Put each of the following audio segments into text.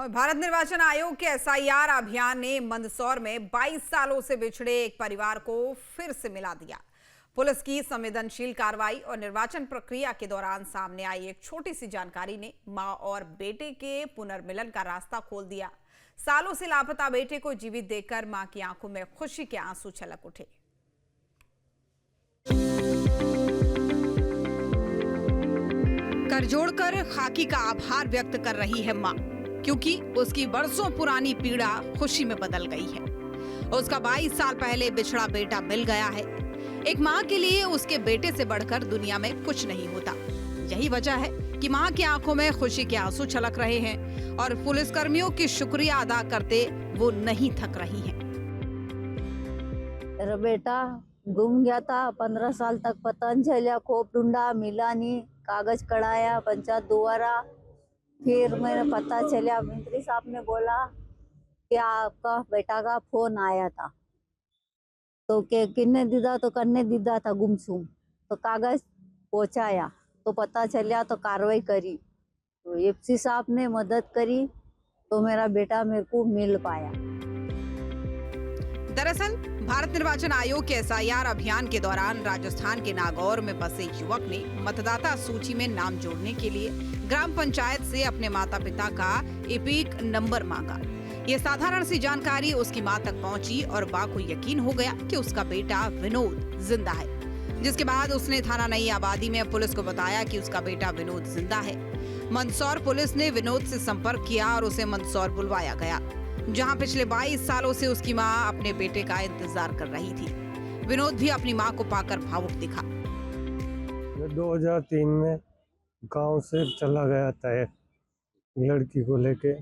और भारत निर्वाचन आयोग के एसआईआर अभियान ने मंदसौर में 22 सालों से बिछड़े एक परिवार को फिर से मिला दिया। पुलिस की संवेदनशील कार्रवाई और निर्वाचन प्रक्रिया के दौरान सामने आई एक छोटी सी जानकारी ने मां और बेटे के पुनर्मिलन का रास्ता खोल दिया। सालों से लापता बेटे को जीवित देखकर मां की आंखों में खुशी के आंसू छलक उठे। कर जोड़कर खाकी का आभार व्यक्त कर रही है मां, क्योंकि उसकी बरसों पुरानी पीड़ा खुशी में बदल गई है। उसका 22 साल पहले बिछड़ा बेटा मिल गया है। एक मां के लिए उसके बेटे से बढ़कर दुनिया में कुछ नहीं होता। यही वजह है कि मां की आंखों में खुशी के आंसू छलक रहे हैं और पुलिसकर्मियों की शुक्रिया अदा करते वो नहीं थक रही हैं। मेरा बेटा गुम गया था, 15 साल तक पता नहीं चला, खूब ढूंढा, मिला नहीं, कागज कढ़ाया पंचायत द्वारा। फिर मेरे पता चला, मंत्री साहब ने बोला कि आपका बेटा का फोन आया था, तो के किन्ने दीदा तो करने दीदा था गुमसुम, तो कागज पहुंचाया तो पता चला, तो कार्रवाई करी, तो एफसी साहब ने मदद करी, तो मेरा बेटा मेरे को मिल पाया। दरअसल भारत निर्वाचन आयोग के एसआईआर अभियान के दौरान राजस्थान के नागौर में बसे युवक ने मतदाता सूची में नाम जोड़ने के लिए ग्राम पंचायत से अपने माता पिता का एपिक नंबर मांगा। ये साधारण सी जानकारी उसकी मां तक पहुंची और मां को यकीन हो गया कि उसका बेटा विनोद जिंदा है। जिसके बाद उसने थाना नई आबादी में पुलिस को बताया कि उसका बेटा विनोद जिंदा है। मंदसौर पुलिस ने विनोद से संपर्क किया और उसे मंदसौर बुलवाया गया, जहां पिछले 22 सालों से उसकी मां अपने बेटे का इंतजार कर रही थी। विनोद भी अपनी मां को पाकर भावुक दिखा। 2003 में गांव से चला गया था एक लड़की को लेके,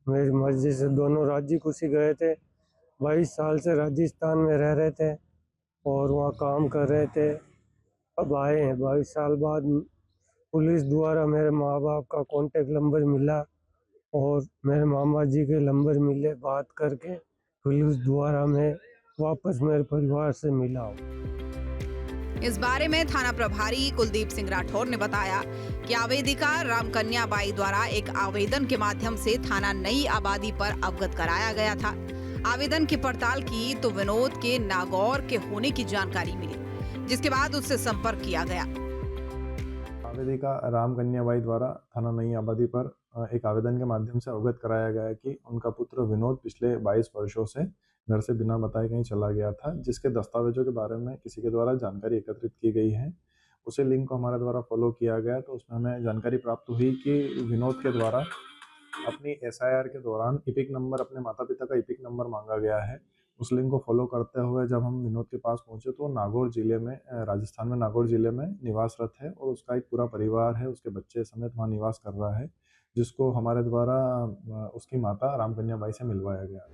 मेरी मर्जी से दोनों राजी खुशी गए थे। 22 साल से राजस्थान में रह रहे थे और वहाँ काम कर रहे थे। अब आए हैं 22 साल बाद। पुलिस द्वारा मेरे माँ बाप का कॉन्टेक्ट नंबर मिला और मेरे मामा जी के नंबर मिले, बात करके पुलिस द्वारा मैं वापस मेरे परिवार से मिला हूँ। इस बारे में थाना प्रभारी कुलदीप सिंह राठौर ने बताया कि आवेदिका रामकन्या बाई द्वारा एक आवेदन के माध्यम से थाना नई आबादी पर अवगत कराया गया था। आवेदन की पड़ताल की तो विनोद के नागौर के होने की जानकारी मिली, जिसके बाद उससे संपर्क किया गया। आवेदिका रामकन्या बाई द्वारा थाना नई आबादी पर एक आवेदन के माध्यम से अवगत कराया गया कि उनका पुत्र विनोद पिछले 22 वर्षों से घर से बिना बताए कहीं चला गया था, जिसके दस्तावेजों के बारे में किसी के द्वारा जानकारी एकत्रित की गई है। उसे लिंक को हमारे द्वारा फॉलो किया गया, तो उसमें हमें जानकारी प्राप्त हुई कि विनोद के द्वारा अपनी एसआईआर के दौरान इपिक नंबर, अपने माता पिता का इपिक नंबर मांगा गया है। उस लिंक को फॉलो करते हुए जब हम विनोद के पास पहुंचे तो नागौर जिले में, राजस्थान में नागौर जिले में निवासरत है और उसका एक पूरा परिवार है, उसके बच्चे समेत वहाँ निवास कर रहा है, जिसको हमारे द्वारा उसकी माता रामकन्या बाई से मिलवाया गया।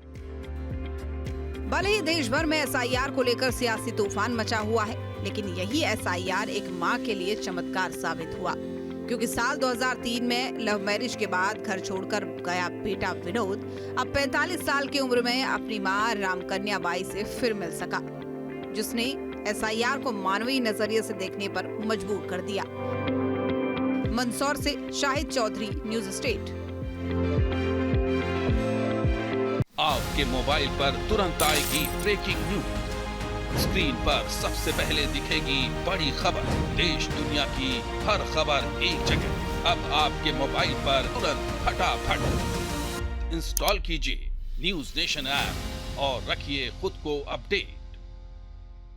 भले ही देश भर में एसआईआर को लेकर सियासी तूफान मचा हुआ है, लेकिन यही एसआईआर एक मां के लिए चमत्कार साबित हुआ, क्योंकि साल 2003 में लव मैरिज के बाद घर छोड़कर गया बेटा विनोद अब 45 साल की उम्र में अपनी मां रामकन्या बाई से फिर मिल सका, जिसने एसआईआर को मानवीय नजरिए से देखने पर मजबूर कर दिया। मंदसौर से शाहिद चौधरी, न्यूज स्टेट। आपके मोबाइल पर तुरंत आएगी ब्रेकिंग न्यूज। स्क्रीन पर सबसे पहले दिखेगी बड़ी खबर। देश दुनिया की हर खबर एक जगह। अब आपके मोबाइल पर तुरंत फटाफट इंस्टॉल कीजिए न्यूज नेशन ऐप और रखिए खुद को अपडेट।